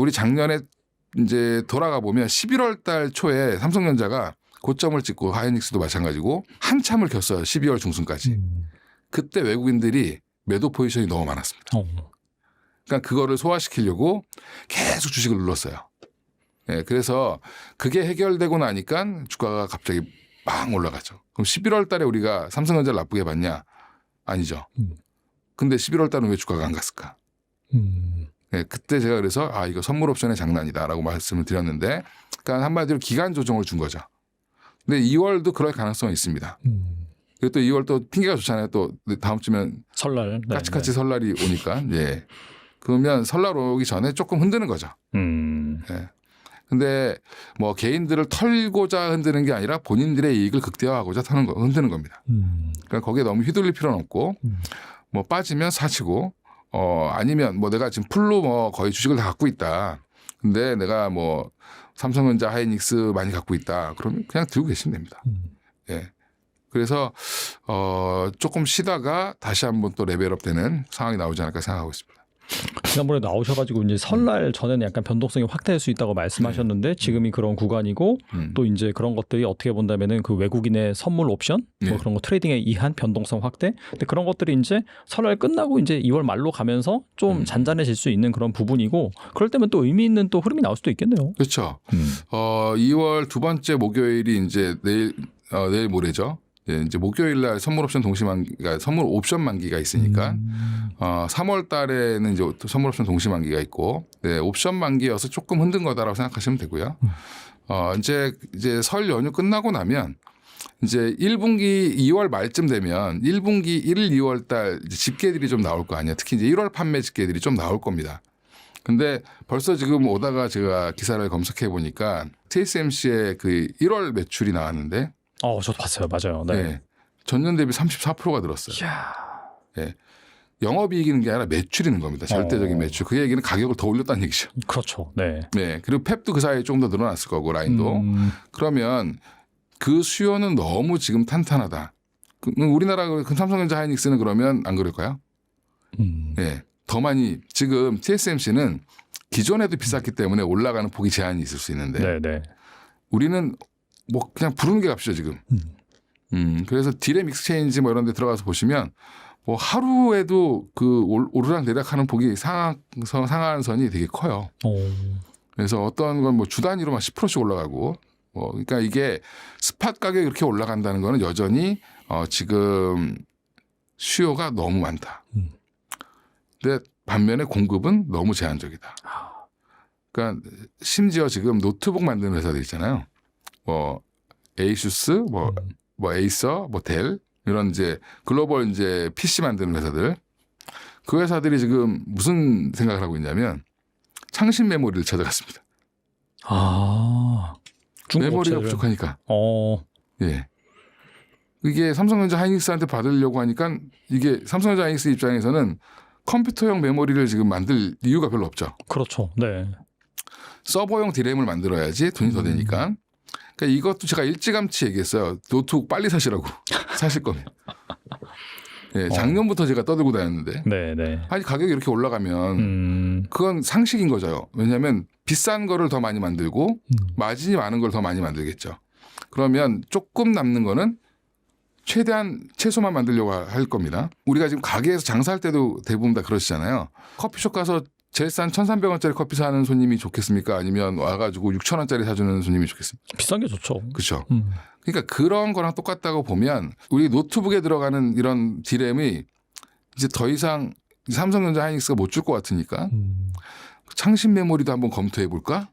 우리 작년에 이제 돌아가 보면 11월 달 초에 삼성전자가 고점을 찍고 하이닉스도 마찬가지고 한참을 겼어요. 12월 중순까지. 그때 외국인들이 매도 포지션이 너무 많았습니다. 그러니까 그거를 소화시키려고 계속 주식을 눌렀어요. 네, 그래서 그게 해결되고 나니까 주가가 갑자기 막 올라가죠. 그럼 11월 달에 우리가 삼성전자를 나쁘게 봤냐? 아니죠. 근데 11월 달은 왜 주가가 안 갔을까? 네, 그때 제가 그래서 이거 선물 옵션의 장난이다라고 말씀을 드렸는데, 그러니까 한마디로 기간 조정을 준 거죠. 근데 2월도 그럴 가능성이 있습니다. 그리고 또 2월 또 핑계가 좋잖아요. 또 다음 주면 설날 까치까치 설날이 오니까 예. 그러면 설날 오기 전에 조금 흔드는 거죠. 예. 근데 뭐 개인들을 털고자 흔드는 게 아니라 본인들의 이익을 극대화하고자 흔드는 겁니다. 그러니까 거기에 너무 휘둘릴 필요는 없고 뭐 빠지면 사치고 아니면 뭐 내가 지금 풀로 뭐 거의 주식을 다 갖고 있다. 근데 내가 뭐 삼성전자, 하이닉스 많이 갖고 있다. 그러면 그냥 들고 계시면 됩니다. 예. 그래서 조금 쉬다가 다시 한번 또 레벨업 되는 상황이 나오지 않을까 생각하고 있습니다. 지난번에 나오셔가지고 이제 설날 전에는 약간 변동성이 확대할 수 있다고 말씀하셨는데 지금이 그런 구간이고 또 이제 그런 것들이 어떻게 본다면은 그 외국인의 선물 옵션 뭐 그런 거 트레이딩에 의한 변동성 확대. 근데 그런 것들이 이제 설날 끝나고 이제 2월 말로 가면서 좀 잔잔해질 수 있는 그런 부분이고 그럴 때면 또 의미 있는 또 흐름이 나올 수도 있겠네요. 그렇죠. 2월 두 번째 목요일이 이제 내일 모레죠. 예, 이제 목요일 날 선물 옵션 동시만기가 선물 옵션 만기가 있으니까 3월 달에는 이제 선물 옵션 동시만기가 있고 네, 옵션 만기여서 조금 흔든 거다라고 생각하시면 되고요. 이제 설 연휴 끝나고 나면 이제 1분기 2월 말쯤 되면 1분기 1, 2월 달 집계들이 좀 나올 거 아니에요. 특히 이제 1월 판매 집계들이 좀 나올 겁니다. 근데 벌써 지금 오다가 제가 기사를 검색해 보니까 TSMC의 그 1월 매출이 나왔는데 저도 봤어요. 맞아요. 네. 네. 전년 대비 34%가 늘었어요. 이야. 네. 영업이익이는 게 아니라 매출이는 겁니다. 절대적인 매출. 그 얘기는 가격을 더 올렸다는 얘기죠. 그렇죠. 네. 네. 그리고 펩도 그 사이에 조금 더 늘어났을 거고 라인도. 그러면 그 수요는 너무 지금 탄탄하다. 우리나라 삼성전자 하이닉스는 그러면 안 그럴까요? 네. 더 많이 지금 TSMC는 기존에도 비쌌기 때문에 올라가는 폭이 제한이 있을 수 있는데 네. 우리는 뭐 그냥 부르는 게 값이죠 지금. 그래서 디램 익스체인지 뭐 이런 데 들어가서 보시면 뭐 하루에도 그 오르락 내리락하는 폭이 상한선이 되게 커요. 그래서 어떤 건 뭐 주 단위로 막 10%씩 올라가고 그러니까 이게 스팟 가격이 이렇게 올라간다는 거는 여전히 지금 수요가 너무 많다. 근데 반면에 공급은 너무 제한적이다. 그러니까 심지어 지금 노트북 만드는 회사들 있잖아요. 뭐 에이수스, 뭐 에이서, 뭐 델 이런 이제 글로벌 이제 PC 만드는 회사들 그 회사들이 지금 무슨 생각을 하고 있냐면 창신 메모리를 찾아갔습니다. 메모리가 부족하니까. 예. 이게 삼성전자 하이닉스한테 받으려고 하니까 이게 삼성전자 하이닉스 입장에서는 컴퓨터용 메모리를 지금 만들 이유가 별로 없죠. 그렇죠. 네. 서버용 디램을 만들어야지 돈이 더 되니까. 그러니까 이것도 제가 일찌감치 얘기했어요. 노트북 빨리 사시라고. 사실 거면. 네, 작년부터 제가 떠들고 다녔는데. 네. 아니 가격이 이렇게 올라가면 그건 상식인 거죠. 왜냐하면 비싼 거를 더 많이 만들고 마진이 많은 걸 더 많이 만들겠죠. 그러면 조금 남는 거는 최소만 만들려고 할 겁니다. 우리가 지금 가게에서 장사할 때도 대부분 다 그러시잖아요. 커피숍 가서 제일 싼 1,300원짜리 커피 사는 손님이 좋겠습니까? 아니면 와가지고 6,000원짜리 사주는 손님이 좋겠습니까? 비싼 게 좋죠. 그렇죠. 그러니까 그런 거랑 똑같다고 보면 우리 노트북에 들어가는 이런 디램이 이제 더 이상 삼성전자 하이닉스가 못 줄 것 같으니까 창신 메모리도 한번 검토해 볼까?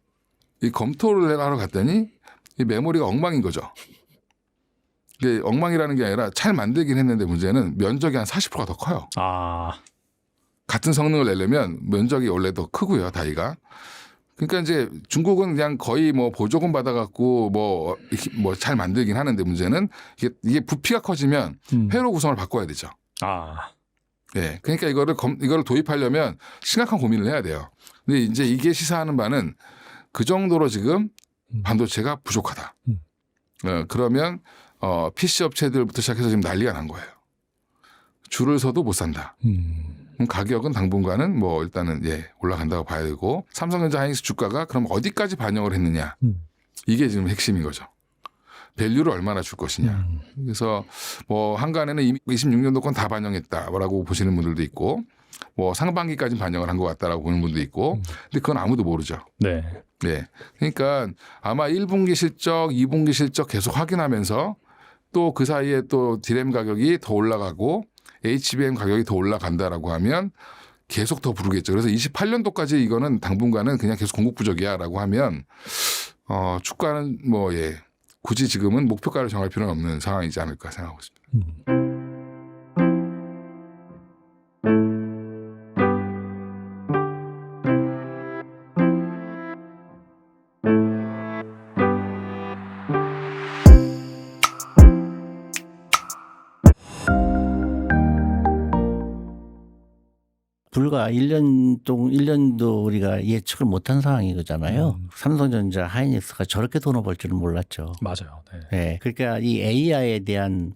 이 검토를 하러 갔더니 이 메모리가 엉망인 거죠. 이게 엉망이라는 게 아니라 잘 만들긴 했는데 문제는 면적이 한 40%가 더 커요. 같은 성능을 내려면 면적이 원래 더 크고요, 다이가. 그러니까 이제 중국은 그냥 거의 뭐 보조금 받아갖고 뭐 잘 만들긴 하는데 문제는 이게 부피가 커지면 회로 구성을 바꿔야 되죠. 네, 그러니까 이거를 도입하려면 심각한 고민을 해야 돼요. 근데 이제 이게 시사하는 바는 그 정도로 지금 반도체가 부족하다. 그러면 PC 업체들부터 시작해서 지금 난리가 난 거예요. 줄을 서도 못 산다. 그럼 가격은 당분간은 뭐 일단은 올라간다고 봐야 되고 삼성전자 하이닉스 주가가 그럼 어디까지 반영을 했느냐 이게 지금 핵심인 거죠. 밸류를 얼마나 줄 것이냐. 그래서 뭐 한간에는 이미 26년도권 다 반영했다라고 보시는 분들도 있고 뭐 상반기까지 반영을 한 것 같다라고 보는 분도 있고 근데 그건 아무도 모르죠. 네. 네. 그러니까 아마 1분기 실적, 2분기 실적 계속 확인하면서 또 그 사이에 또 디램 가격이 더 올라가고 HBM 가격이 더 올라간다라고 하면 계속 더 부르겠죠. 그래서 28년도까지 이거는 당분간은 그냥 계속 공급 부족이야라고 하면 주가는 뭐 굳이 지금은 목표가를 정할 필요는 없는 상황이지 않을까 생각하고 있습니다. 불과 1년도 우리가 예측을 못한 상황이잖아요. 삼성전자, 하이닉스가 저렇게 돈을 벌 줄은 몰랐죠. 맞아요. 네. 네. 그러니까 이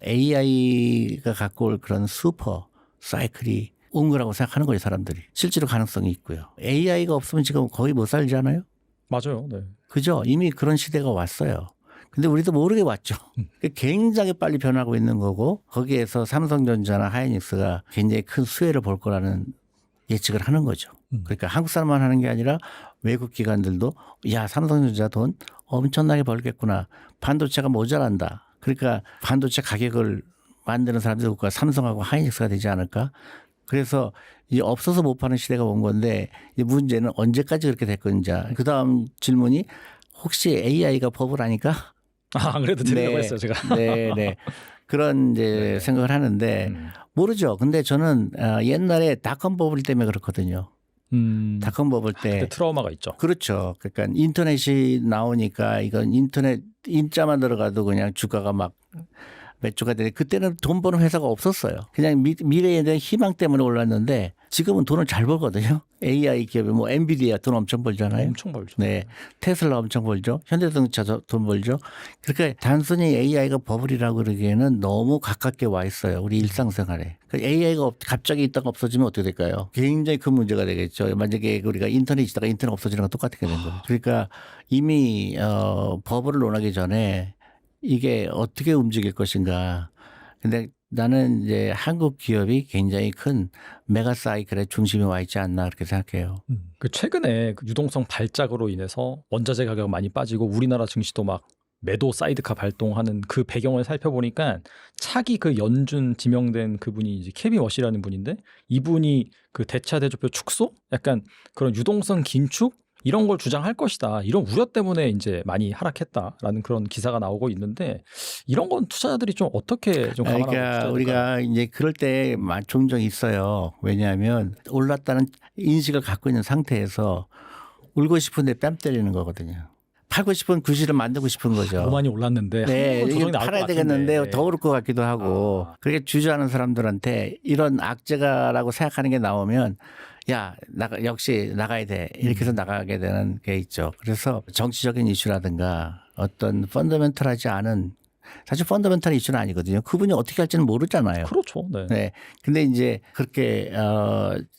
AI가 갖고 올 그런 슈퍼 사이클이 온 거라고 생각하는 거예요, 사람들이. 실제로 가능성이 있고요. AI가 없으면 지금 거의 못 살잖아요. 맞아요. 네. 그죠? 이미 그런 시대가 왔어요. 근데 우리도 모르게 왔죠. 굉장히 빨리 변하고 있는 거고 거기에서 삼성전자나 하이닉스가 굉장히 큰 수혜를 볼 거라는 예측을 하는 거죠. 그러니까 한국 사람만 하는 게 아니라 외국 기관들도 야 삼성전자 돈 엄청나게 벌겠구나. 반도체가 모자란다. 그러니까 반도체 가격을 만드는 사람들과 삼성하고 하이닉스가 되지 않을까. 그래서 이 없어서 못 파는 시대가 온 건데 이 문제는 언제까지 그렇게 될 건지. 그다음 질문이 혹시 AI가 버블 아닐까? 안 그래도 드리려고 했어요 제가. 네. 그런 이제 생각을 하는데 모르죠. 근데 저는 옛날에 닷컴 버블 때문에 그렇거든요. 닷컴 버블 때 트라우마가 있죠. 그렇죠. 그러니까 인터넷이 나오니까 이건 인터넷 인자만 들어가도 그냥 주가가 막 몇 주가 되는데 그때는 돈 버는 회사가 없었어요. 그냥 미래에 대한 희망 때문에 올랐는데 지금은 돈을 잘 벌거든요. AI 기업이 뭐 엔비디아 돈 엄청 벌잖아요. 엄청 벌죠. 네, 테슬라 엄청 벌죠. 현대자동차 돈 벌죠. 그러니까 단순히 AI가 버블이라고 그러기에는 너무 가깝게 와 있어요. 우리 일상생활에. AI가 갑자기 있다가 없어지면 어떻게 될까요? 굉장히 큰 문제가 되겠죠. 만약에 우리가 인터넷 있다가 인터넷 없어지는 건 똑같게 되는 거예요. 그러니까 이미 버블을 논하기 전에 이게 어떻게 움직일 것인가. 근데 나는 이제 한국 기업이 굉장히 큰 메가 사이클의 중심에 와 있지 않나 그렇게 생각해요. 그 최근에 그 유동성 발작으로 인해서 원자재 가격 많이 빠지고 우리나라 증시도 막 매도 사이드카 발동하는 그 배경을 살펴보니까 차기 그 연준 지명된 그분이 이제 케빈 워시라는 분인데 이분이 그 대차 대조표 축소? 약간 그런 유동성 긴축? 이런 걸 주장할 것이다. 이런 우려 때문에 이제 많이 하락했다라는 그런 기사가 나오고 있는데 이런 건 투자자들이 좀 어떻게 좀 감안하고 그러니까 우리가 이제 그럴 때 종종 있어요. 왜냐하면 올랐다는 인식을 갖고 있는 상태에서 울고 싶은데 뺨 때리는 거거든요. 팔고 싶은 구실을 만들고 싶은 거죠. 너무 많이 올랐는데 네, 이게 팔아야 되겠는데 더 오를 것 같기도 하고 그렇게 주저하는 사람들한테 이런 악재가라고 생각하는 게 나오면 야, 역시 나가야 돼. 이렇게 해서 나가게 되는 게 있죠. 그래서 정치적인 이슈라든가 어떤 펀더멘털하지 않은 사실 펀더멘털 이슈는 아니거든요. 그분이 어떻게 할지는 모르잖아요. 그렇죠. 네. 네. 근데 이제 그렇게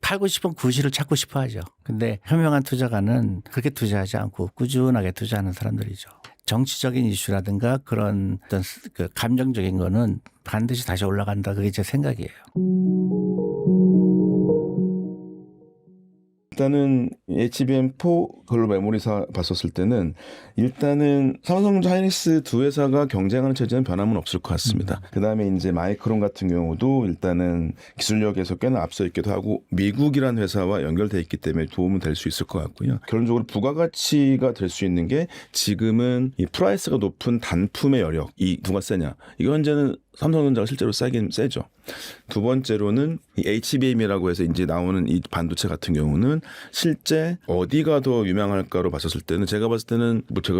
팔고 싶은 구실을 찾고 싶어 하죠. 근데 현명한 투자가는 그렇게 투자하지 않고 꾸준하게 투자하는 사람들이죠. 정치적인 이슈라든가 그런 어떤 그 감정적인 거는 반드시 다시 올라간다. 그게 제 생각이에요. 일단은 HBM4 글로 메모리사 봤었을 때는 일단은 삼성전자 하이닉스 두 회사가 경쟁하는 체제는 변함은 없을 것 같습니다. 그다음에 이제 마이크론 같은 경우도 일단은 기술력에서 꽤나 앞서 있기도 하고 미국이라는 회사와 연결돼 있기 때문에 도움은 될 수 있을 것 같고요. 결론적으로 부가가치가 될 수 있는 게 지금은 이 프라이스가 높은 단품의 여력 이 누가 세냐. 이거 현재는 삼성전자가 실제로 세긴 세죠. 두 번째로는 이 HBM이라고 해서 이제 나오는 이 반도체 같은 경우는 실제 어디가 더 유명할까로 봤었을 때는 제가 봤을 때는 뭐 제가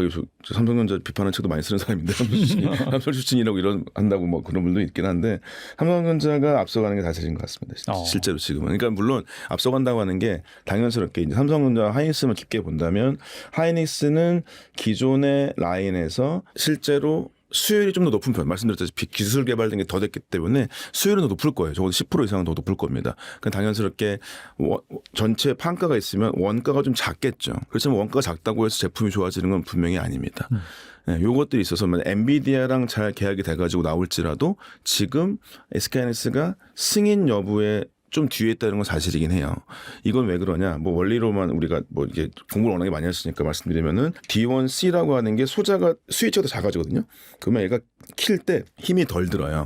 삼성전자 비판하는 책도 많이 쓰는 사람인데 삼성 출신이라고 이런 한다고 뭐 그런 분도 있긴 한데 삼성전자가 앞서가는 게 사실인 것 같습니다. 실제로 지금은. 그러니까 물론 앞서간다고 하는 게 당연스럽게 이제 삼성전자 하이닉스만 깊게 본다면 하이닉스는 기존의 라인에서 실제로 수율이 좀 더 높은 편. 말씀드렸다시피 기술 개발된 게 더 됐기 때문에 수율은 더 높을 거예요. 적어도 10% 이상은 더 높을 겁니다. 그러니까 당연스럽게 전체 판가가 있으면 원가가 좀 작겠죠. 그렇지만 원가가 작다고 해서 제품이 좋아지는 건 분명히 아닙니다. 네, 요것들이 있어서 엔비디아랑 잘 계약이 돼가지고 나올지라도 지금 SK하이닉스가 승인 여부에 좀 뒤에 있다는 건 사실이긴 해요. 이건 왜 그러냐? 뭐 원리로만 우리가 뭐 이게 공부를 워낙에 많이 했으니까 말씀드리면은 D1C라고 하는 게 소자가 스위치가 더 작아지거든요. 그러면 얘가 킬 때 힘이 덜 들어요.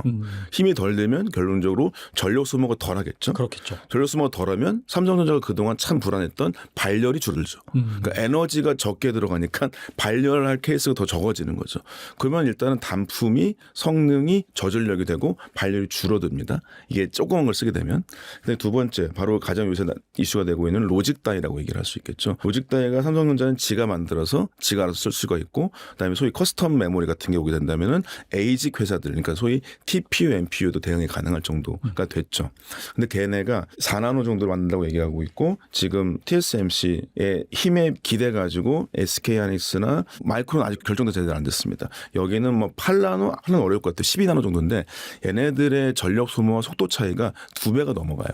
힘이 덜 들면 결론적으로 전력 소모가 덜 하겠죠. 그렇겠죠. 전력 소모가 덜하면 삼성전자가 그동안 참 불안했던 발열이 줄어들죠. 그러니까 에너지가 적게 들어가니까 발열할 케이스가 더 적어지는 거죠. 그러면 일단은 단품이 성능이 저전력이 되고 발열이 줄어듭니다. 이게 조그만 걸 쓰게 되면. 근데 두 번째 바로 가장 요새 이슈가 되고 있는 로직 다이라고 얘기를 할 수 있겠죠. 로직 다이가 삼성전자는 지가 만들어서 지가 알아서 쓸 수가 있고 그다음에 소위 커스텀 메모리 같은 게 오게 된다면은 에이직 회사들 그러니까 소위 TPU, NPU도 대응이 가능할 정도가 됐죠. 근데 걔네가 4나노 정도로 만든다고 얘기하고 있고 지금 TSMC의 힘에 기대 가지고 SK하이닉스나 마이크론 아직 결정도 제대로 안 됐습니다. 여기는 뭐 8나노 하는 어려울 것 같아요. 12나노 정도인데 얘네들의 전력 소모와 속도 차이가 2배가 넘어가요.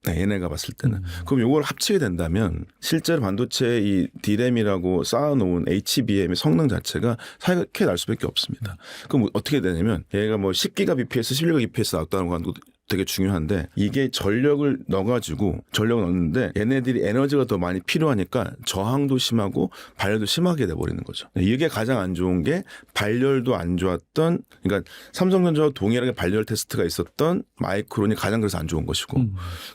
네, 얘네가 봤을 때는. 그럼 이걸 합치게 된다면 실제로 반도체 이 D램이라고 쌓아놓은 HBM의 성능 자체가 사이가 크게 날 수밖에 없습니다. 그럼 어떻게 되냐면 얘가 뭐 10기가 BPS, 11기가 BPS 나왔다는 거 되게 중요한데 이게 전력을 넣어가지고 전력을 넣는데 얘네들이 에너지가 더 많이 필요하니까 저항도 심하고 발열도 심하게 돼버리는 거죠. 이게 가장 안 좋은 게 발열도 안 좋았던 그러니까 삼성전자와 동일하게 발열 테스트가 있었던 마이크론이 가장 그래서 안 좋은 것이고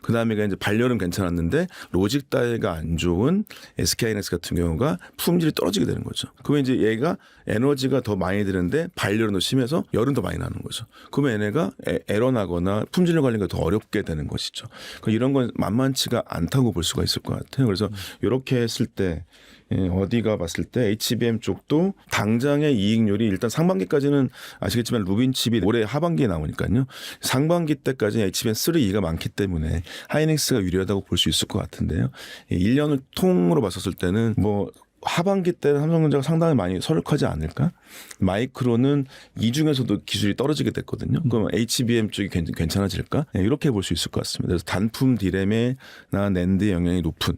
그다음에 이제 발열은 괜찮았는데 로직 다이가 안 좋은 SK하이닉스 같은 경우가 품질이 떨어지게 되는 거죠. 그러면 이제 얘가 에너지가 더 많이 드는데 발열은 더 심해서 열은 더 많이 나는 거죠. 그러면 얘네가 에러 나거나 품질력 관리가 더 어렵게 되는 것이죠. 그러니까 이런 건 만만치가 않다고 볼 수가 있을 것 같아요. 그래서 이렇게 했을 때 어디가 봤을 때 HBM 쪽도 당장의 이익률이 일단 상반기까지는 아시겠지만 루빈 칩이 올해 하반기에 나오니까요. 상반기 때까지 HBM3, 2가 많기 때문에 하이닉스가 유리하다고 볼 수 있을 것 같은데요. 1년을 통으로 봤었을 때는 뭐 하반기 때는 삼성전자가 상당히 많이 설득하지 않을까? 마이크론은 이 중에서도 기술이 떨어지게 됐거든요. 그럼 HBM 쪽이 괜찮아질까? 이렇게 볼 수 있을 것 같습니다. 그래서 단품 D램이나 낸드의 영향이 높은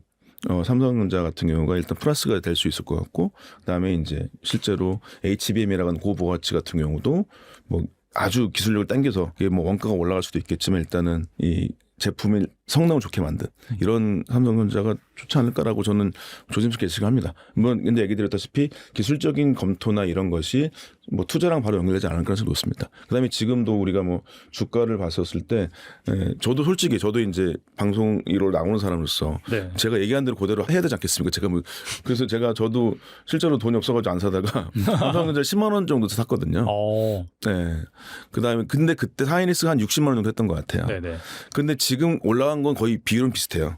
삼성전자 같은 경우가 일단 플러스가 될 수 있을 것 같고 그다음에 이제 실제로 HBM이라고 하는 고부가치 같은 경우도 뭐 아주 기술력을 당겨서 이게 뭐 원가가 올라갈 수도 있겠지만 일단은 이 제품의 성능을 좋게 만든 이런 삼성전자가 좋지 않을까라고 저는 조심스럽게 예측합니다. 물론 근데 얘기 드렸다시피 기술적인 검토나 이런 것이 뭐 투자랑 바로 연결되지 않을 가능성이 높습니다. 그다음에 지금도 우리가 뭐 주가를 봤었을 때 저도 솔직히 저도 이제 방송 1월 나오는 사람으로서 네. 제가 얘기한 대로 그대로 해야 되지 않겠습니까? 제가 뭐 그래서 저도 실제로 돈이 없어가지고 안 사다가 삼성전자 10만 원 정도 샀거든요. 네. 그다음에 근데 그때 하이닉스가 한 60만 원 정도 했던 것 같아요. 네네. 근데 지금 올라간 건 거의 비율은 비슷해요.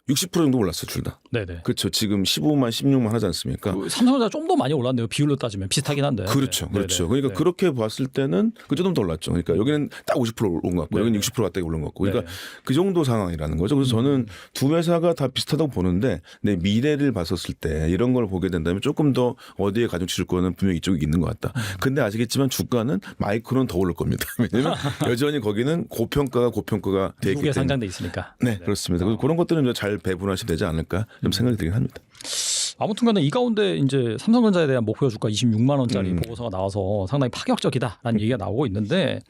60% 정도 올랐어 둘 다. 네네. 그렇죠. 지금 15만, 16만 하지 않습니까? 삼성전자 좀 더 많이 올랐네요. 비율로 따지면 비슷하긴 한데. 그렇죠, 그렇죠. 네네. 그러니까 네. 그렇게 봤을 때는 그 정도 더 올랐죠. 그러니까 여기는 딱 50% 오른 것 같고, 여기는 60% 가까이 오른 것 같고, 그러니까 그 정도 상황이라는 거죠. 그래서 저는 두 회사가 다 비슷하다고 보는데, 내 미래를 봤었을 때 이런 걸 보게 된다면 조금 더 어디에 가중 치를 거는 분명히 이쪽이 있는 것 같다. 근데 아시겠지만 주가는 마이크론 더 오를 겁니다. 왜냐하면 여전히 거기는 고평가가 되어 있기 미국에 때문에. 상장돼 있으니까. 네, 그렇습니다. 그래서 그런 것들은 잘 배분하시면 되지 않을까 좀 생각이 들긴 합니다. 아무튼간에 이 가운데 이제 삼성전자에 대한 목표 주가 26만 원짜리 보고서가 나와서 상당히 파격적이다라는 얘기가 나오고 있는데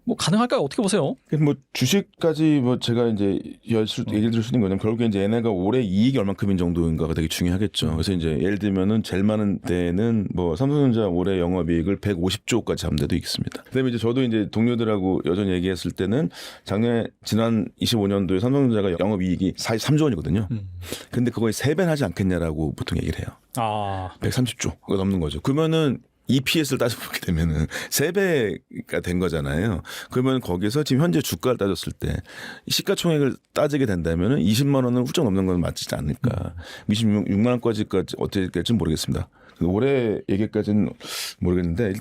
뭐 가능할까요? 어떻게 보세요? 뭐 주식까지 뭐 제가 이제 얘기를 드릴 수 있는 거냐면 결국에 이제 얘네가 올해 이익이 얼마큼인 정도인가가 되게 중요하겠죠. 그래서 이제 예를 들면은 제일 많은 데는 뭐 삼성전자 올해 영업이익을 150조까지 잡은 데도 있습니다. 그다음에 이제 저도 이제 동료들하고 여전히 얘기했을 때는 지난 25년도에 삼성전자가 영업이익이 43조 원이거든요. 근데 그거에 3배는 하지 않겠냐라고 보통 얘기를 해요. 130조가 넘는 거죠. 그러면은 EPS를 따져보게 되면은 3배가 된 거잖아요. 그러면 거기서 지금 현재 주가를 따졌을 때 시가총액을 따지게 된다면은 20만 원은 훌쩍 넘는 건 맞지 않을까. 26만 원까지까지 어떻게 될지 모르겠습니다. 올해 얘기까지는 모르겠는데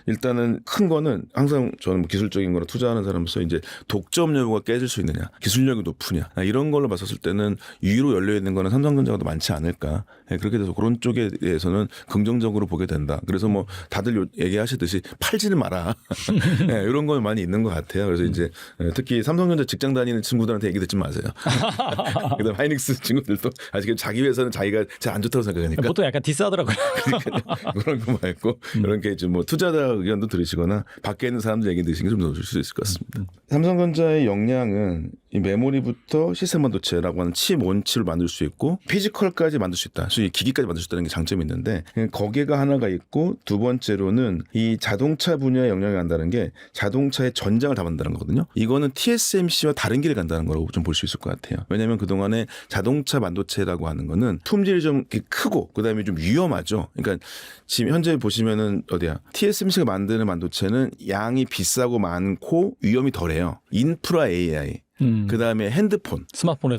일단은 큰 거는 항상 저는 뭐 기술적인 거나 투자하는 사람으로서 이제 독점 여부가 깨질 수 있느냐, 기술력이 높으냐 이런 걸로 봤었을 때는 유의로 열려 있는 거는 삼성전자가 더 많지 않을까. 그렇게 돼서 그런 쪽에 대해서는 긍정적으로 보게 된다. 그래서 뭐 다들 얘기하시듯이 팔지는 마라. 네, 이런 건 많이 있는 것 같아요. 그래서 이제 특히 삼성전자 직장 다니는 친구들한테 얘기 듣지 마세요. 그다음 하이닉스 친구들도 아직 자기 회사는 자기가 제일 안 좋다고 생각하니까 보통 약간 디스하더라고요. 그런 거 말고 이런 게 좀 뭐 투자자 의견도 들으시거나 밖에 있는 사람들 얘기 들으시는 게 좀 더 좋을 수 있을 것 같습니다. 삼성전자의 역량은 이 메모리부터 시스템 반도체라고 하는 칩 원칩을 만들 수 있고 피지컬까지 만들 수 있다. 이 기기까지 만들 수 있다는 게 장점이 있는데 거기가 하나가 있고 두 번째로는 이 자동차 분야에 역량이 간다는 게 자동차의 전장을 다 만든다는 거거든요. 이거는 TSMC와 다른 길을 간다는 거라고 좀 볼 수 있을 것 같아요. 왜냐하면 그동안에 자동차 반도체라고 하는 거는 품질이 좀 크고 그다음에 좀 위험하죠. 그러니까 지금 현재 보시면은 어디야 TSMC가 만드는 반도체는 양이 비싸고 많고 위험이 덜해요. 인프라 AI 그 다음에 핸드폰, 스마트폰에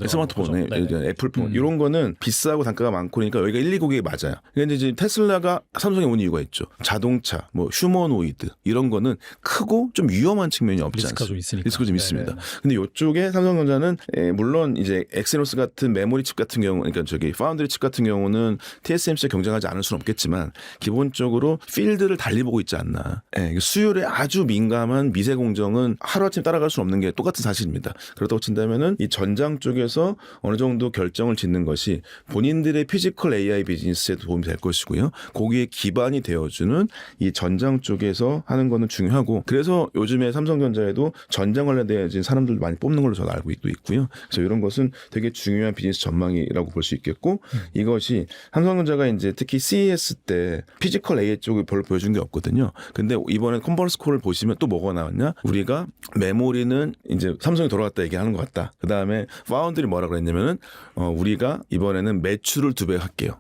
애플폰 이런 거는 비싸고 단가가 많고 그러니까 여기가 1,2국에 맞아요. 그런데 이제 테슬라가 삼성에 온 이유가 있죠. 자동차, 뭐 휴머노이드 이런 거는 크고 좀 위험한 측면이 없지 않습니까? 리스크가 좀 있습니다. 근데 이쪽에 삼성전자는 물론 이제 엑시노스 같은 메모리 칩 같은 경우, 그러니까 저기 파운드리 칩 같은 경우는 TSMC에 경쟁하지 않을 수는 없겠지만 기본적으로 필드를 달리 보고 있지 않나. 수율에 아주 민감한 미세 공정은 하루아침 따라갈 수 없는 게 똑같은 사실입니다. 그렇다고 친다면은 이 전장 쪽에서 어느 정도 결정을 짓는 것이 본인들의 피지컬 AI 비즈니스에 도움이 될 것이고요. 거기에 기반이 되어주는 이 전장 쪽에서 하는 거는 중요하고 그래서 요즘에 삼성전자에도 전장 관련된 사람들 많이 뽑는 걸로 저는 알고 있고요. 그래서 이런 것은 되게 중요한 비즈니스 전망이라고 볼 수 있겠고 이것이 삼성전자가 이제 특히 CES 때 피지컬 AI 쪽을 별로 보여준 게 없거든요. 근데 이번에 컨퍼런스 콜을 보시면 또 뭐가 나왔냐? 우리가 메모리는 이제 삼성이 돌아갔다 얘기하는 것 같다. 그 다음에 파운드리 뭐라 그랬냐면은 우리가 이번에는 매출을 2배 할게요.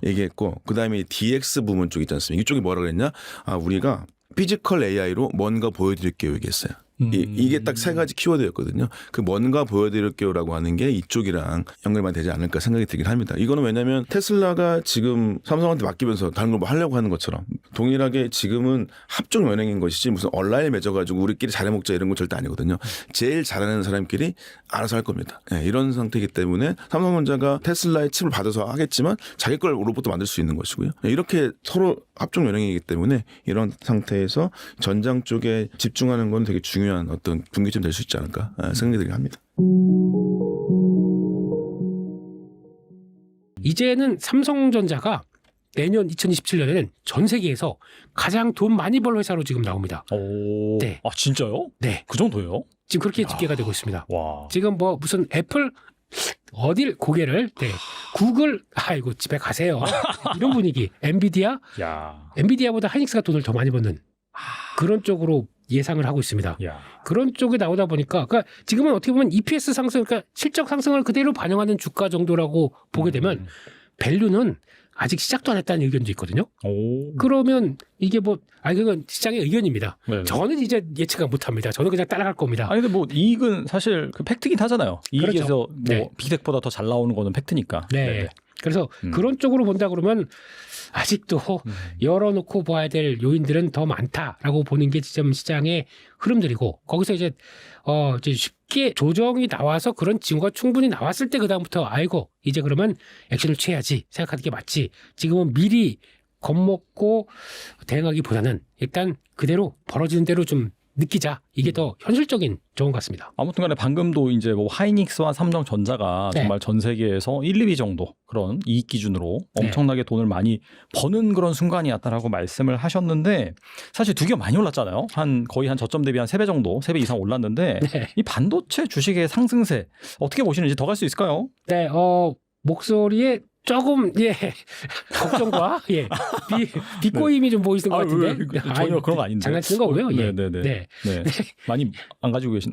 얘기했고 그 다음에 DX 부문 쪽 있지 않습니까? 이쪽이 뭐라 그랬냐? 우리가 피지컬 AI로 뭔가 보여드릴게요 얘기했어요. 이게 딱 세 가지 키워드였거든요. 그 뭔가 보여드릴게요라고 하는 게 이쪽이랑 연결만 되지 않을까 생각이 들긴 합니다. 이거는 왜냐하면 테슬라가 지금 삼성한테 맡기면서 다른 걸 뭐 하려고 하는 것처럼 동일하게 지금은 합종 연행인 것이지 무슨 온라인에 맺어가지고 우리끼리 잘해먹자 이런 건 절대 아니거든요. 제일 잘하는 사람끼리 알아서 할 겁니다. 이런 상태이기 때문에 삼성전자가 테슬라의 칩을 받아서 하겠지만 자기 걸 로봇도 만들 수 있는 것이고요. 이렇게 서로 합종 연행이기 때문에 이런 상태에서 전장 쪽에 집중하는 건 되게 중요한 어떤 분기점 될 수 있지 않을까 생각이 들긴 합니다. 이제는 삼성전자가 내년 2027년에는 전 세계에서 가장 돈 많이 벌 회사로 지금 나옵니다. 네. 아 진짜요? 네. 그 정도요? 지금 그렇게 집계가 되고 있습니다. 와. 지금 뭐 무슨 애플 어딜 고개를 구글 아이고 집에 가세요. 이런 분위기. 엔비디아보다 하이닉스가 돈을 더 많이 버는 그런 쪽으로 예상을 하고 있습니다. 그런 쪽에 나오다 보니까 그러니까 지금은 어떻게 보면 EPS 상승, 그러니까 실적 상승을 그대로 반영하는 주가 정도라고 보게 되면 밸류는 아직 시작도 안 했다는 의견도 있거든요. 그러면 이게 그건 시장의 의견입니다. 네네. 저는 이제 예측을 못합니다. 저는 그냥 따라갈 겁니다. 아니 근데 뭐 이익은 사실 그 팩트긴 하잖아요. 이익에서 그렇죠. 빅텍보다 더 잘 나오는 거는 팩트니까. 네. 네네. 그래서 그런 쪽으로 본다 그러면 아직도 열어놓고 봐야 될 요인들은 더 많다라고 보는 게 지금 시장의 흐름들이고 거기서 이제 쉽게 조정이 나와서 그런 징후가 충분히 나왔을 때 그다음부터 아이고 이제 그러면 액션을 취해야지 생각하는 게 맞지. 지금은 미리 겁먹고 대응하기보다는 일단 그대로 벌어지는 대로 좀 느끼자. 이게 더 현실적인 조언 같습니다. 아무튼 간에 방금도 이제 뭐 하이닉스와 삼성전자가 정말 전 세계에서 1, 2위 정도 그런 이익 기준으로 엄청나게 돈을 많이 버는 그런 순간이었다라고 말씀을 하셨는데 사실 두 개가 많이 올랐잖아요. 거의 한 저점 대비 한 3배 정도, 3배 이상 올랐는데 이 반도체 주식의 상승세 어떻게 보시는지 더 갈 수 있을까요? 네, 목소리에 조금 걱정과 비꼬임이 좀 보이는 것 같은데 전혀 그런 거 아닌데 장난치는 거고요. 네. 많이 안 가지고 계신.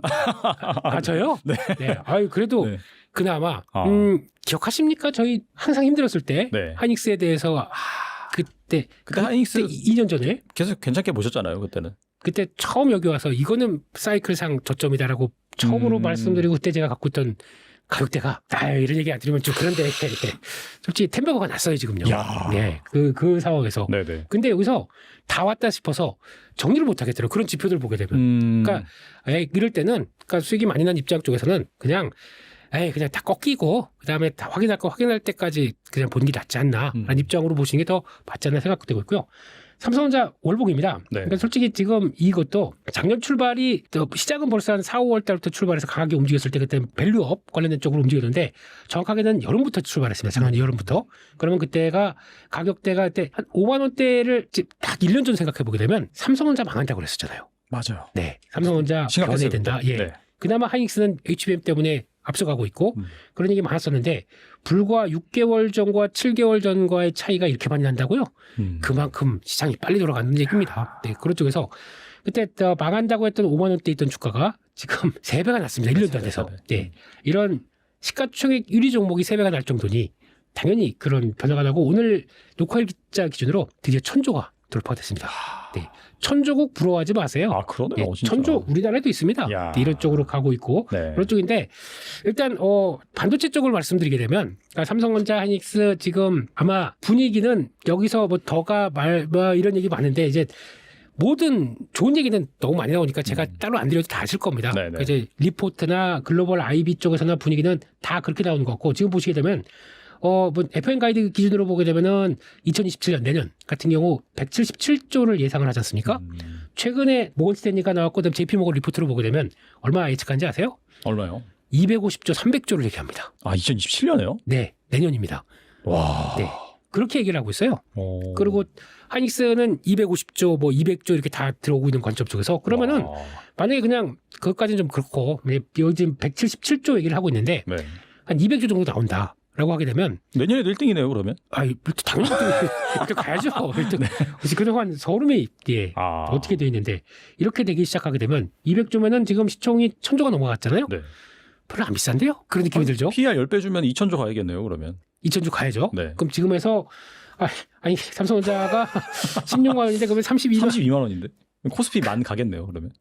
저요? 네. 그래도 그나마 기억하십니까? 저희 항상 힘들었을 때 하이닉스에 대해서 그때 하이닉스 2년 전에 계속 괜찮게 보셨잖아요. 그때 처음 여기 와서 이거는 사이클상 저점이다라고 처음으로 말씀드리고 그때 제가 갖고 있던 가격대가 이런 얘기 안 드리면 좀 그런데 솔직히 템버거가 났어요 지금요. 그 상황에서. 네네. 근데 여기서 다 왔다 싶어서 정리를 못 하겠더라고요. 그런 지표들 보게 되면. 그러니까 이럴 때는 그러니까 수익이 많이 난 입장 쪽에서는 그냥 다 꺾이고 그다음에 다 확인할 때까지 그냥 보는 게 낫지 않나 라는 입장으로 보시는 게 더 맞지 않나 생각되고 있고요. 삼성전자 월봉입니다. 네. 그러니까 솔직히 지금 이것도 작년 출발이 시작은 벌써 한 4, 5월 달부터 출발해서 강하게 움직였을 때 그때 밸류업 관련된 쪽으로 움직였는데 정확하게는 여름부터 출발했습니다. 작년 여름부터. 그러면 그때가 가격대가 그때 한 5만 원대를 딱 1년 전 생각해 보게 되면 삼성전자 망한다고 그랬었잖아요. 맞아요. 네. 삼성전자 심각했어요, 변해야 된다. 그때. 예. 네. 그나마 하이닉스는 HBM 때문에 앞서가고 있고 그런 얘기 많았었는데 불과 6개월 전과 7개월 전과의 차이가 이렇게 많이 난다고요? 그만큼 시장이 빨리 돌아가는 얘기입니다. 네, 그런 쪽에서 그때 망한다고 했던 5만 원대 있던 주가가 지금 3배가 났습니다. 1년도 안 돼서. 네, 이런 시가총액 1위 종목이 3배가 날 정도니 당연히 그런 변화가 나고 오늘 녹화일자 기준으로 드디어 1000조가 돌파됐습니다. 네, 1000조국 부러워하지 마세요. 아, 그러네요. 네, 진짜. 1000조 우리나라에도 있습니다. 야. 네, 이런 쪽으로 가고 있고 네. 그런 쪽인데 일단 반도체 쪽을 말씀드리게 되면 그러니까 삼성전자, 하이닉스 지금 아마 분위기는 여기서 뭐 더가 뭐 이런 얘기 많은데 이제 모든 좋은 얘기는 너무 많이 나오니까 제가 따로 안 드려도 다 아실 겁니다. 네네. 그러니까 이제 리포트나 글로벌 IB 쪽에서나 분위기는 다 그렇게 나오는 것 같고 지금 보시게 되면 뭐 FM 가이드 기준으로 보게 되면은 2027년 내년 같은 경우 177조를 예상을 하지 않습니까? 최근에 모건 스탠리가 나왔고 그다음 JP 모건 리포트로 보게 되면 얼마 예측한지 아세요? 얼마요? 250조, 300조를 얘기합니다. 아, 2027년에요? 네, 내년입니다. 와. 네. 그렇게 얘기를 하고 있어요. 오. 그리고 하이닉스는 250조, 뭐 200조 이렇게 다 들어오고 있는 관점 쪽에서 그러면은 와. 만약에 그냥 그것까지는 좀 그렇고 여기 지금 177조 얘기를 하고 있는데 네. 한 200조 정도 나온다라고 하게 되면 내년에도 1등이네요, 그러면? 당연히 1등 가야죠. 1등. 그동안 서울음이 아. 어떻게 돼 있는데 이렇게 되기 시작하게 되면 200조면은 지금 시총이 1000조가 넘어갔잖아요. 네. 별로 안 비싼데요? 그런 느낌이 들죠. PR 10배 주면 2000조 가야겠네요, 그러면. 2000조 가야죠. 네. 그럼 지금에서 아니 삼성전자가 16만 원인데 그러면 32만 원인데. 코스피 만 가겠네요, 그러면.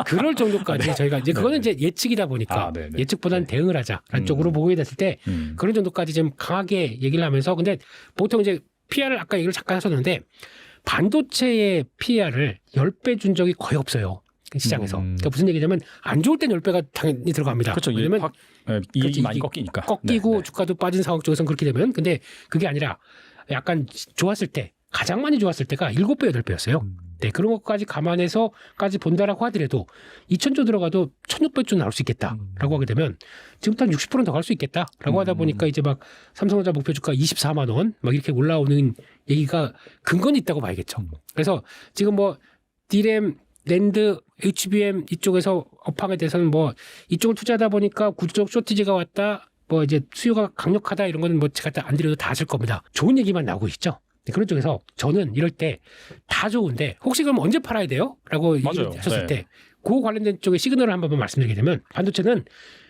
그럴 정도까지 저희가 이제 그거는 네네. 이제 예측이다 보니까 네네. 예측보다는 네. 대응을 하자라는 쪽으로 보게 됐을 때 그런 정도까지 좀 강하게 얘기를 하면서 근데 보통 이제 PR을 아까 얘기를 잠깐 하셨는데 반도체의 PR을 10배 준 적이 거의 없어요. 시장에서. 그러니까 무슨 얘기냐면 안 좋을 땐 10배가 당연히 들어갑니다. 그렇죠. 왜냐면 이익이 그렇지, 많이 이익이 꺾이니까. 꺾이고 네, 네. 주가도 빠진 상황 쪽에서는 그렇게 되면 근데 그게 아니라 약간 좋았을 때 가장 많이 좋았을 때가 7배, 8배였어요. 네, 그런 것까지 감안해서까지 본다라고 하더라도 2000조 들어가도 1600조 나올 수 있겠다라고 하게 되면 지금부터 한 60%는 더 갈 수 있겠다라고 하다 보니까 이제 막 삼성전자 목표 주가 24만 원 막 이렇게 올라오는 얘기가 근거는 있다고 봐야겠죠. 그래서 지금 뭐 D램, 랜드, HBM 이쪽에서 업황에 대해서는 뭐 이쪽을 투자하다 보니까 구조적 쇼티지가 왔다. 뭐 이제 수요가 강력하다 이런 거는 뭐 제가 안 드려도 다 아실 겁니다. 좋은 얘기만 나오고 있죠. 네, 그런 쪽에서 저는 이럴 때 다 좋은데 혹시 그럼 언제 팔아야 돼요? 라고 맞아요. 하셨을 네. 때 그 관련된 쪽의 시그널을 한번 말씀드리게 되면 반도체는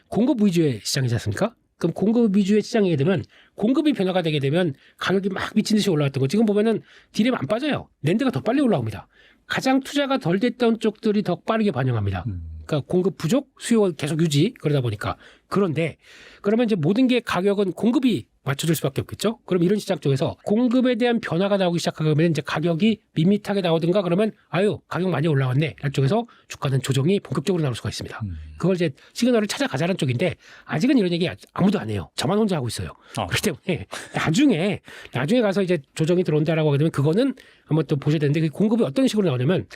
공급 위주의 시장이지 않습니까? 그럼 공급 위주의 시장이게 되면 공급이 변화가 되게 되면 가격이 막 미친 듯이 올라왔던 거 지금 보면은 디램 안 빠져요. 랜드가 더 빨리 올라옵니다. 가장 투자가 덜 됐던 쪽들이 더 빠르게 반영합니다. 그러니까 공급 부족, 수요 계속 유지 그러다 보니까 그런데 그러면 이제 모든 게 가격은 공급이 맞춰줄 수밖에 없겠죠. 그럼 이런 시장 쪽에서 공급에 대한 변화가 나오기 시작하면 이제 가격이 밋밋하게 나오든가 그러면 가격 많이 올라왔네. 이런 쪽에서 주가는 조정이 본격적으로 나올 수가 있습니다. 그걸 이제 시그널을 찾아가자는 쪽인데 아직은 이런 얘기 아무도 안 해요. 저만 혼자 하고 있어요. 그렇기 때문에 나중에 가서 이제 조정이 들어온다라고 하게 되면 그거는 한번 또 보셔야 되는데 그 공급이 어떤 식으로 나오냐면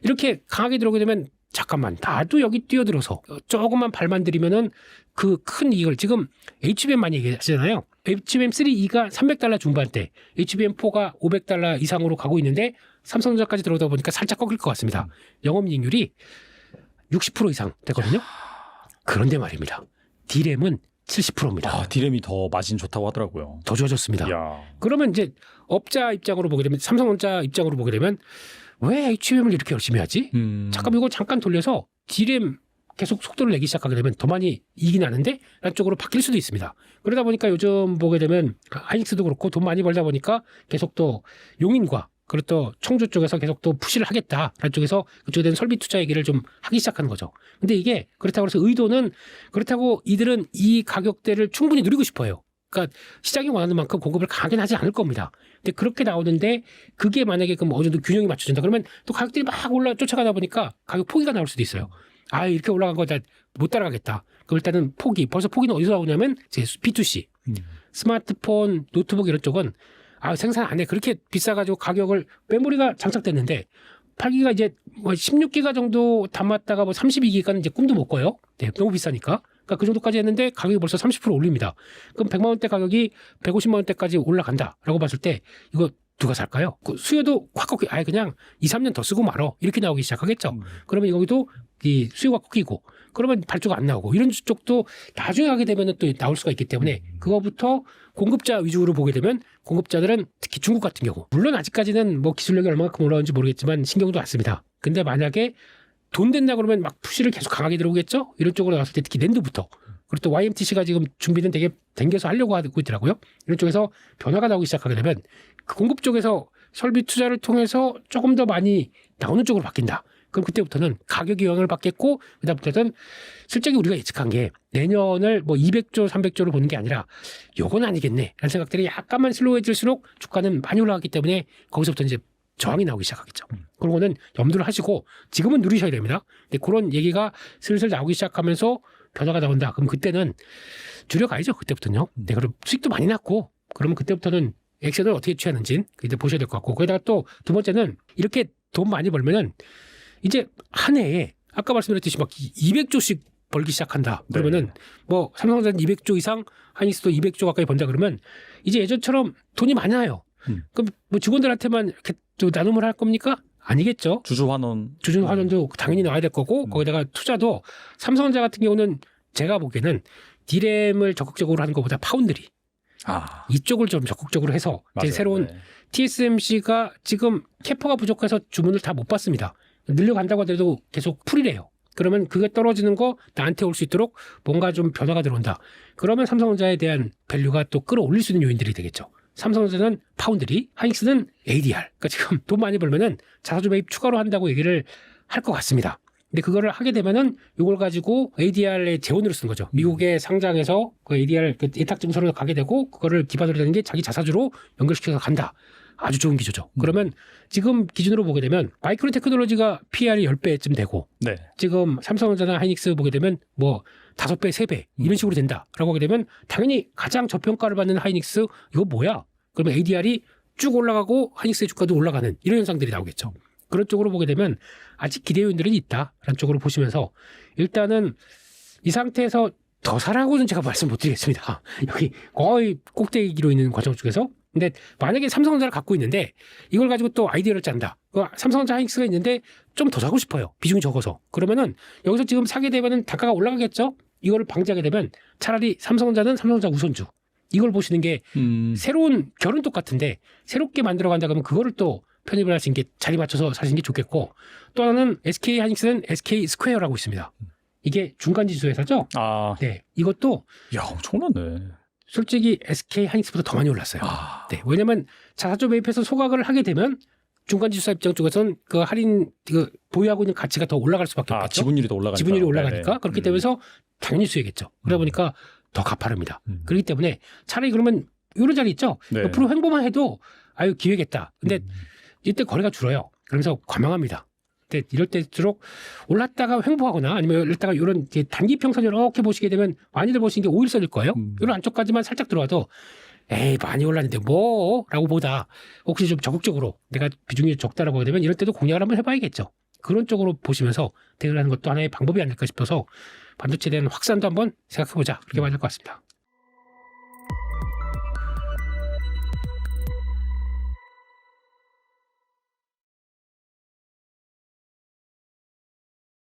이렇게 강하게 들어오게 되면 잠깐만 나도 여기 뛰어들어서 조금만 발만 들이면은 그 큰 이익을 지금 HBM 많이 얘기하시잖아요. HBM3E가 $300 중반대, HBM4가 $500 이상으로 가고 있는데 삼성전자까지 들어오다 보니까 살짝 꺾일 것 같습니다. 영업이익률이 60% 이상 되거든요. 그런데 말입니다. D램은 70%입니다. 아, D램이 더 마진 좋다고 하더라고요. 더 좋아졌습니다. 야. 그러면 이제 업자 입장으로 보게 되면 삼성전자 입장으로 보게 되면 왜 HBM을 이렇게 열심히 하지? 잠깐 이거 잠깐 돌려서 D램 계속 속도를 내기 시작하게 되면 더 많이 이익이 나는데 라는 쪽으로 바뀔 수도 있습니다. 그러다 보니까 요즘 보게 되면 하이닉스도 그렇고 돈 많이 벌다 보니까 계속 또 용인과 그리고 또 청주 쪽에서 계속 또 푸시를 하겠다라는 쪽에서 그쪽에 대한 설비 투자 얘기를 좀 하기 시작하는 거죠. 근데 이게 그렇다고 해서 의도는 그렇다고 이들은 이 가격대를 충분히 누리고 싶어요. 그러니까 시장이 원하는 만큼 공급을 강하게 하지 않을 겁니다. 근데 그렇게 나오는데 그게 만약에 그럼 어느 정도 균형이 맞춰진다 그러면 또 가격들이 막 쫓아가다 보니까 가격 포기가 나올 수도 있어요. 이렇게 올라간 거 못 따라가겠다. 그럼 일단은 벌써 포기는 어디서 나오냐면 이제 B2C. 스마트폰, 노트북 이런 쪽은 생산 안 해. 그렇게 비싸가지고 가격을 메모리가 장착됐는데 8기가 이제 뭐 16기가 정도 담았다가 뭐 32기가는 이제 꿈도 못 꿔요. 네, 너무 비싸니까. 그러니까 그 정도까지 했는데 가격이 벌써 30% 올립니다. 그럼 100만 원대 가격이 150만 원대까지 올라간다라고 봤을 때 이거 누가 살까요? 그 수요도 확 꺾이, 그냥 2, 3년 더 쓰고 말어. 이렇게 나오기 시작하겠죠. 그러면 여기도 이 수요가 꺾이고 그러면 발주가 안 나오고 이런 쪽도 나중에 하게 되면 또 나올 수가 있기 때문에 그거부터 공급자 위주로 보게 되면 공급자들은 특히 중국 같은 경우 물론 아직까지는 뭐 기술력이 얼마만큼 올라오는지 모르겠지만 신경도 안 씁니다. 근데 만약에 돈 된다 그러면 막 푸시를 계속 강하게 들어오겠죠? 이런 쪽으로 나왔을 때 특히 낸드부터 그리고 또 YMTC가 지금 준비는 되게 댕겨서 하려고 하고 있더라고요. 이런 쪽에서 변화가 나오기 시작하게 되면 그 공급 쪽에서 설비 투자를 통해서 조금 더 많이 나오는 쪽으로 바뀐다. 그럼 그때부터는 가격이 영향을 받겠고 그다음부터는 실제로 우리가 예측한 게 내년을 뭐 200조, 300조를 보는 게 아니라 요건 아니겠네 라는 생각들이 약간만 슬로우해질수록 주가는 많이 올라갔기 때문에 거기서부터 이제 저항이 나오기 시작하겠죠. 그런 거는 염두를 하시고 지금은 누리셔야 됩니다. 근데 그런 얘기가 슬슬 나오기 시작하면서 변화가 나온다. 그럼 그때는 줄여가야죠. 그때부터는요. 네, 그럼 수익도 많이 났고 그러면 그때부터는 액션을 어떻게 취하는지 이제 보셔야 될 것 같고 거기다가 또 두 번째는 이렇게 돈 많이 벌면은 이제 한 해에 아까 말씀드렸듯이 막 200조씩 벌기 시작한다. 그러면은 뭐 삼성전자 200조 이상 하이닉스도 200조 가까이 번다 그러면 이제 예전처럼 돈이 많아요. 그럼 뭐 직원들한테만 이렇게 또 나눔을 할 겁니까? 아니겠죠. 주주환원도 당연히 나와야 될 거고 거기다가 투자도 삼성전자 같은 경우는 제가 보기에는 디램을 적극적으로 하는 것보다 파운드리 이쪽을 좀 적극적으로 해서 이제 새로운 TSMC가 지금 캐퍼가 부족해서 주문을 다 못 받습니다. 늘려간다고 하더라도 계속 풀이래요. 그러면 그게 떨어지는 거 나한테 올 수 있도록 뭔가 좀 변화가 들어온다. 그러면 삼성전자에 대한 밸류가 또 끌어올릴 수 있는 요인들이 되겠죠. 삼성전자는 파운드리, 하이닉스는 ADR. 그러니까 지금 돈 많이 벌면은 자사주 매입 추가로 한다고 얘기를 할 것 같습니다. 근데 그거를 하게 되면은 이걸 가지고 ADR의 재원으로 쓰는 거죠. 미국에 상장해서 그 ADR 그 예탁증서로 가게 되고 그거를 기반으로 되는 게 자기 자사주로 연결시켜서 간다. 아주 좋은 기조죠. 그러면 지금 기준으로 보게 되면 마이크론 테크놀로지가 PR이 10배쯤 되고 지금 삼성전자나 하이닉스 보게 되면 뭐 5배, 3배 이런 식으로 된다라고 하게 되면 당연히 가장 저평가를 받는 하이닉스 이거 뭐야? 그러면 ADR이 쭉 올라가고 하이닉스의 주가도 올라가는 이런 현상들이 나오겠죠. 그런 쪽으로 보게 되면 아직 기대 요인들은 있다라는 쪽으로 보시면서 일단은 이 상태에서 더 사라고는 제가 말씀 못 드리겠습니다. 여기 거의 꼭대기로 있는 과정 쪽에서 근데 만약에 삼성전자를 갖고 있는데 이걸 가지고 또 아이디어를 짠다. 삼성전자 하이닉스가 있는데 좀 더 사고 싶어요. 비중이 적어서. 그러면은 여기서 지금 사게 되면은 단가가 올라가겠죠. 이거를 방지하게 되면 차라리 삼성전자는 삼성전자 우선주. 이걸 보시는 게 새로운 결은 똑같은데 새롭게 만들어 간다 그러면 그거를 또 편입을 하시는 게 자리 맞춰서 사시는 게 좋겠고 또 하나는 SK 하이닉스는 SK 스퀘어라고 있습니다. 이게 중간 지수 회사죠. 네, 이것도 엄청나네. 솔직히 SK 하이닉스보다 더 많이 올랐어요. 네, 왜냐하면 자사주 매입해서 소각을 하게 되면 중간지수사 입장 쪽에서는 그 할인 그 보유하고 있는 가치가 더 올라갈 수밖에 없겠죠. 지분율이 더 올라가니까. 지분율이 올라가니까 그렇기 때문에 당연히 수혜겠죠. 그러다 보니까 더 가파릅니다. 그렇기 때문에 차라리 그러면 이런 자리 있죠. 옆으로 횡보만 해도 기회겠다. 근데 이때 거래가 줄어요. 그러면서 과망합니다. 근데 이럴 때일수록 올랐다가 횡보하거나 아니면 이랬다가 이런 단기 평선 이렇게 보시게 되면 많이들 보시는 게 5일선일 거예요. 이런 안쪽까지만 살짝 들어와도 에이 많이 올랐는데 뭐? 라고 보다 혹시 좀 적극적으로 내가 비중이 적다라고 하게 되면 이럴 때도 공략을 한번 해봐야겠죠. 그런 쪽으로 보시면서 대응하는 것도 하나의 방법이 아닐까 싶어서 반도체에 대한 확산도 한번 생각해보자. 그렇게 봐야 될 것 같습니다.